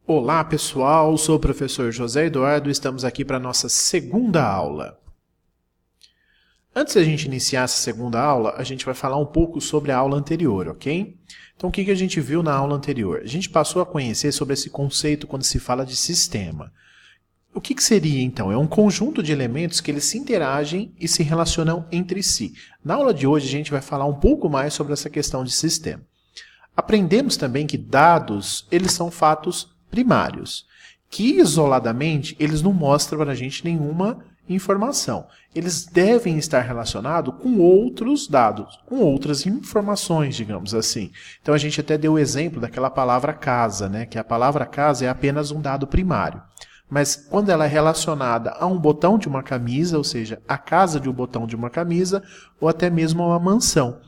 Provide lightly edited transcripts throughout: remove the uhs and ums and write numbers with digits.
Olá pessoal, sou o professor José Eduardo e estamos aqui para a nossa segunda aula. Antes da gente iniciar essa segunda aula, a gente vai falar um pouco sobre a aula anterior, ok? Então o que a gente viu na aula anterior? A gente passou a conhecer sobre esse conceito quando se fala de sistema. O que seria então? É um conjunto de elementos que eles se interagem e se relacionam entre si. Na aula de hoje a gente vai falar um pouco mais sobre essa questão de sistema. Aprendemos também que dados, eles são fatos primários, que isoladamente eles não mostram para a gente nenhuma informação. Eles devem estar relacionados com outros dados, com outras informações, digamos assim. Então a gente até deu o exemplo daquela palavra casa, né? Que a palavra casa é apenas um dado primário. Mas quando ela é relacionada a um botão de uma camisa, ou seja, a casa de um botão de uma camisa, ou até mesmo a uma mansão,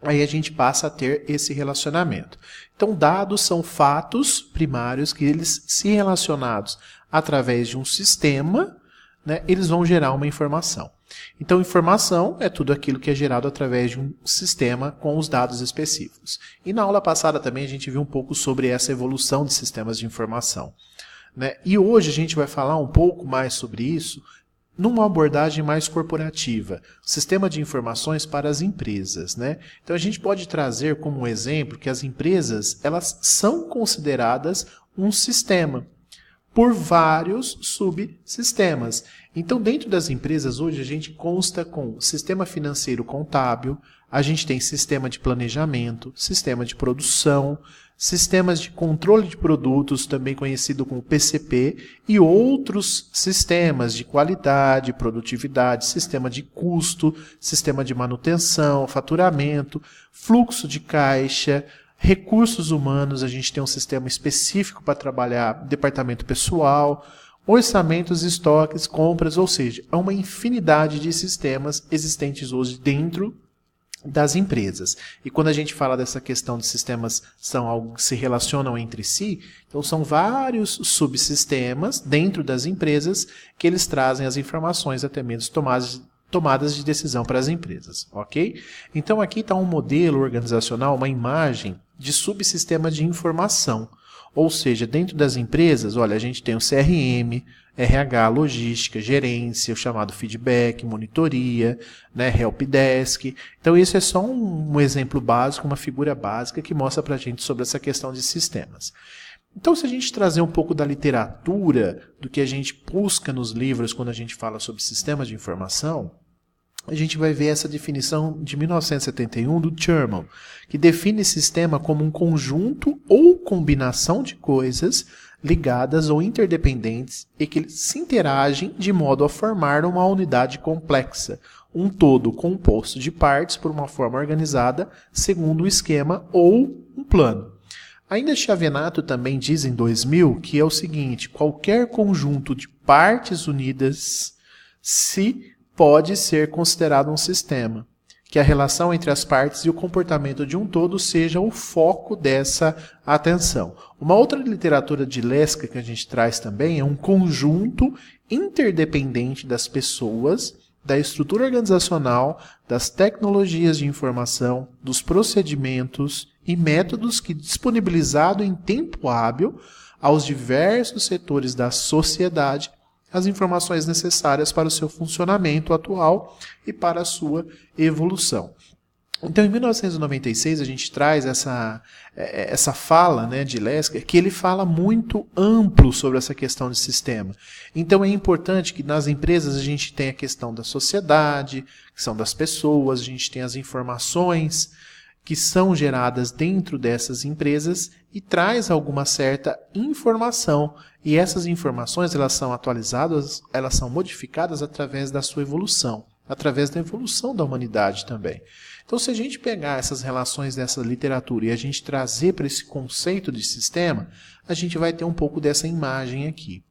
aí a gente passa a ter esse relacionamento. Então, dados são fatos primários que eles, se relacionados através de um sistema, né, eles vão gerar uma informação. Então, informação é tudo aquilo que é gerado através de um sistema com os dados específicos. E na aula passada também a gente viu um pouco sobre essa evolução de sistemas de informação, né? E hoje a gente vai falar um pouco mais sobre isso numa abordagem mais corporativa, sistema de informações para as empresas, né? Então a gente pode trazer como exemplo que as empresas, elas são consideradas um sistema por vários subsistemas. Então dentro das empresas hoje a gente consta com sistema financeiro contábil, a gente tem sistema de planejamento, sistema de produção, sistemas de controle de produtos, também conhecido como PCP, e outros sistemas de qualidade, produtividade, sistema de custo, sistema de manutenção, faturamento, fluxo de caixa, recursos humanos, a gente tem um sistema específico para trabalhar departamento pessoal, orçamentos, estoques, compras, ou seja, há uma infinidade de sistemas existentes hoje dentro das empresas. E quando a gente fala dessa questão de sistemas são algo que se relacionam entre si, então são vários subsistemas dentro das empresas que eles trazem as informações até mesmo tomadas de decisão para as empresas, ok? Então aqui está um modelo organizacional, uma imagem de subsistema de informação. Ou seja, dentro das empresas, olha, a gente tem o CRM, RH, logística, gerência, o chamado feedback, monitoria, né, helpdesk. Então isso é só um exemplo básico, uma figura básica que mostra para a gente sobre essa questão de sistemas. Então se a gente trazer um pouco da literatura, do que a gente busca nos livros quando a gente fala sobre sistemas de informação, a gente vai ver essa definição de 1971 do Thurman, que define sistema como um conjunto ou combinação de coisas ligadas ou interdependentes e que se interagem de modo a formar uma unidade complexa, um todo composto de partes por uma forma organizada segundo um esquema ou um plano. Ainda Chiavenato também diz em 2000 que é o seguinte: qualquer conjunto de partes unidas pode ser considerado um sistema, que a relação entre as partes e o comportamento de um todo seja o foco dessa atenção. Uma outra literatura de Leska que a gente traz também é um conjunto interdependente das pessoas, da estrutura organizacional, das tecnologias de informação, dos procedimentos e métodos que, disponibilizado em tempo hábil aos diversos setores da sociedade, as informações necessárias para o seu funcionamento atual e para a sua evolução. Então, em 1996, a gente traz essa fala, né, de Leska, que ele fala muito amplo sobre essa questão de sistema. Então, é importante que nas empresas a gente tenha a questão da sociedade, que são das pessoas, a gente tem as informações que são geradas dentro dessas empresas e traz alguma certa informação. E essas informações, elas são atualizadas, elas são modificadas através da sua evolução, através da evolução da humanidade também. Então, se a gente pegar essas relações dessa literatura e a gente trazer para esse conceito de sistema, a gente vai ter um pouco dessa imagem aqui.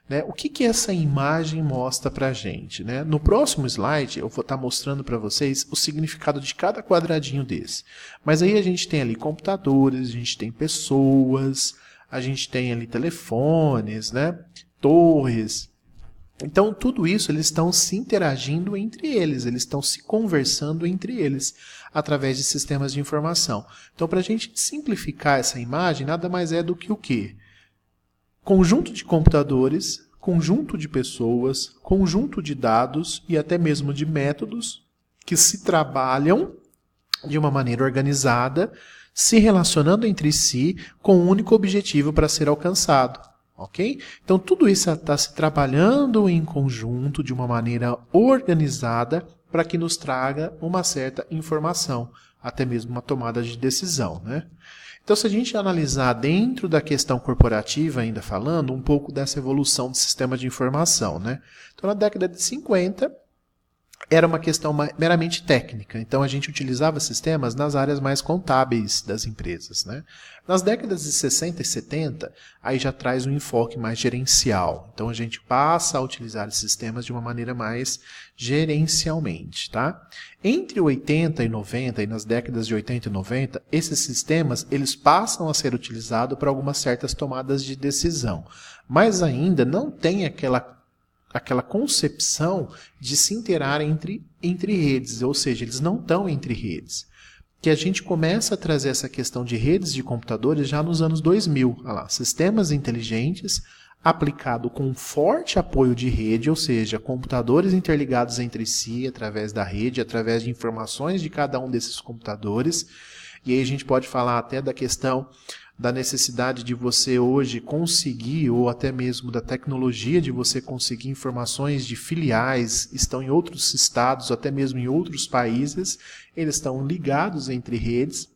Né? O que essa imagem mostra para a gente? Né? No próximo slide, eu vou estar mostrando para vocês o significado de cada quadradinho desse. Mas aí a gente tem ali computadores, a gente tem pessoas, a gente tem ali telefones, né? Torres. Então, tudo isso eles estão se interagindo entre eles estão se conversando entre eles através de sistemas de informação. Então, para a gente simplificar essa imagem, nada mais é do que o quê? conjunto de computadores, conjunto de pessoas, conjunto de dados e até mesmo de métodos que se trabalham de uma maneira organizada, se relacionando entre si com um único objetivo para ser alcançado. Ok? Então, tudo isso está se trabalhando em conjunto de uma maneira organizada para que nos traga uma certa informação, até mesmo uma tomada de decisão, né? Então, se a gente analisar dentro da questão corporativa, ainda falando, um pouco dessa evolução do sistema de informação, né? Então, na década de 50, era uma questão meramente técnica. Então, a gente utilizava sistemas nas áreas mais contábeis das empresas, né? Nas décadas de 60 e 70, aí já traz um enfoque mais gerencial. Então, a gente passa a utilizar esses sistemas de uma maneira mais gerencialmente, tá? Entre 80 e 90, e nas décadas de 80 e 90, esses sistemas eles passam a ser utilizados para algumas certas tomadas de decisão. Mas ainda não tem aquela concepção de se interar entre redes, ou seja, eles não estão entre redes. Que a gente começa a trazer essa questão de redes de computadores já nos anos 2000. Olha lá, sistemas inteligentes aplicado com forte apoio de rede, ou seja, computadores interligados entre si através da rede, através de informações de cada um desses computadores. E aí a gente pode falar até da questão da necessidade de você hoje conseguir, ou até mesmo da tecnologia de você conseguir informações de filiais, estão em outros estados, até mesmo em outros países, eles estão ligados entre redes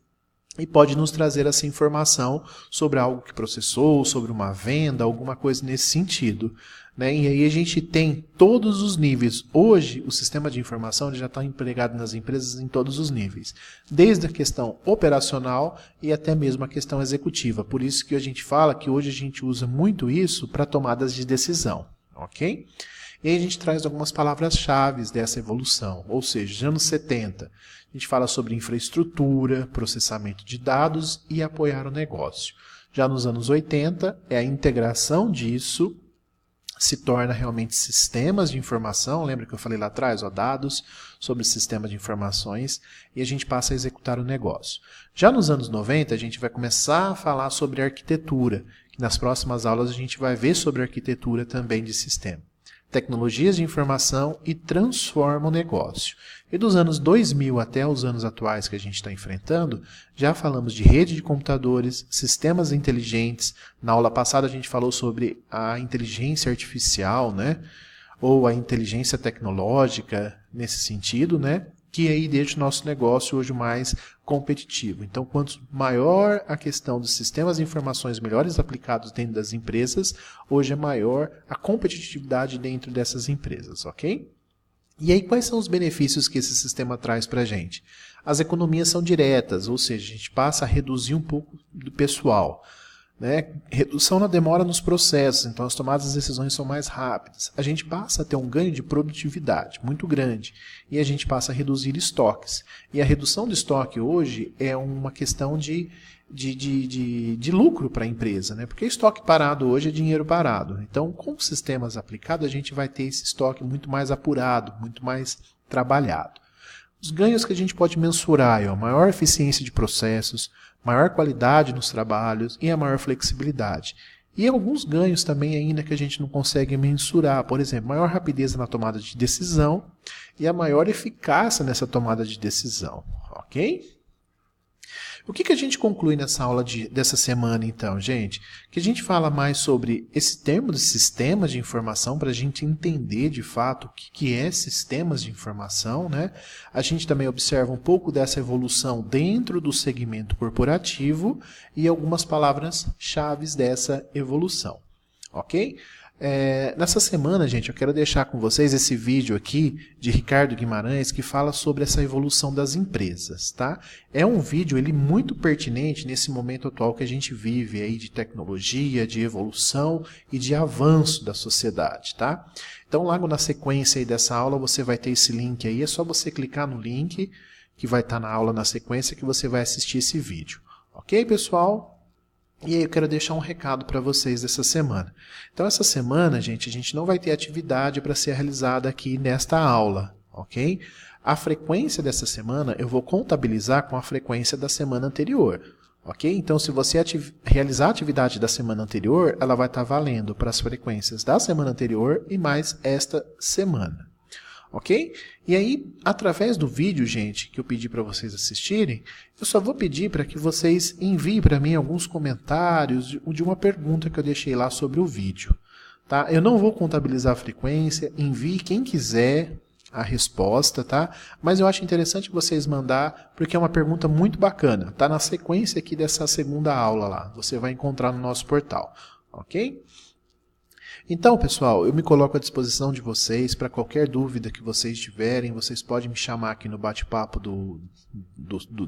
e pode nos trazer essa informação sobre algo que processou, sobre uma venda, alguma coisa nesse sentido, né? E aí a gente tem todos os níveis. Hoje, o sistema de informação ele já está empregado nas empresas em todos os níveis, desde a questão operacional e até mesmo a questão executiva. Por isso que a gente fala que hoje a gente usa muito isso para tomadas de decisão, ok? E aí a gente traz algumas palavras-chave dessa evolução, ou seja, nos anos 70, a gente fala sobre infraestrutura, processamento de dados e apoiar o negócio. Já nos anos 80, é a integração disso, se torna realmente sistemas de informação, lembra que eu falei lá atrás, dados sobre sistemas de informações, e a gente passa a executar o negócio. Já nos anos 90, a gente vai começar a falar sobre arquitetura, que nas próximas aulas a gente vai ver sobre arquitetura também de sistema. Tecnologias de informação e transforma o negócio. E dos anos 2000 até os anos atuais que a gente está enfrentando, já falamos de rede de computadores, sistemas inteligentes. Na aula passada a gente falou sobre a inteligência artificial, né? Ou a inteligência tecnológica nesse sentido, né? Que aí deixa o nosso negócio hoje mais competitivo. Então, quanto maior a questão dos sistemas de informações melhores aplicados dentro das empresas, hoje é maior a competitividade dentro dessas empresas, ok? E aí, quais são os benefícios que esse sistema traz para a gente? As economias são diretas, ou seja, a gente passa a reduzir um pouco do pessoal, né? Redução na demora nos processos, então as tomadas de decisões são mais rápidas. A gente passa a ter um ganho de produtividade muito grande e a gente passa a reduzir estoques. E a redução de estoque hoje é uma questão de lucro para a empresa, né? Porque estoque parado hoje é dinheiro parado. Então, com os sistemas aplicados, a gente vai ter esse estoque muito mais apurado, muito mais trabalhado. Os ganhos que a gente pode mensurar é a maior eficiência de processos, maior qualidade nos trabalhos e a maior flexibilidade. E alguns ganhos também ainda que a gente não consegue mensurar, por exemplo, maior rapidez na tomada de decisão e a maior eficácia nessa tomada de decisão, ok? O que a gente conclui nessa aula dessa semana, então, gente? Que a gente fala mais sobre esse termo de sistemas de informação para a gente entender, de fato, o que é sistemas de informação, né? A gente também observa um pouco dessa evolução dentro do segmento corporativo e algumas palavras-chave dessa evolução, ok? Nessa semana, gente, eu quero deixar com vocês esse vídeo aqui de Ricardo Guimarães que fala sobre essa evolução das empresas, tá? É um vídeo muito pertinente nesse momento atual que a gente vive aí de tecnologia, de evolução e de avanço da sociedade, tá? Então, logo na sequência aí dessa aula, você vai ter esse link aí, é só você clicar no link que vai estar na aula na sequência que você vai assistir esse vídeo. Ok, pessoal? E aí eu quero deixar um recado para vocês dessa semana. Então essa semana, gente, a gente não vai ter atividade para ser realizada aqui nesta aula, ok? A frequência dessa semana eu vou contabilizar com a frequência da semana anterior. Ok? Então, se você realizar a atividade da semana anterior, ela vai estar valendo para as frequências da semana anterior e mais esta semana. Ok? E aí, através do vídeo, gente, que eu pedi para vocês assistirem, eu só vou pedir para que vocês enviem para mim alguns comentários de uma pergunta que eu deixei lá sobre o vídeo. Tá? Eu não vou contabilizar a frequência, envie quem quiser a resposta, tá? Mas eu acho interessante vocês mandar, porque é uma pergunta muito bacana. Tá na sequência aqui dessa segunda aula lá. Você vai encontrar no nosso portal, ok? Então, pessoal, eu me coloco à disposição de vocês para qualquer dúvida que vocês tiverem. Vocês podem me chamar aqui no bate-papo do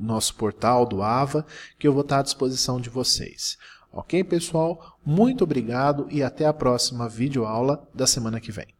nosso portal, do AVA, que eu vou estar à disposição de vocês. Ok, pessoal? Muito obrigado e até a próxima videoaula da semana que vem.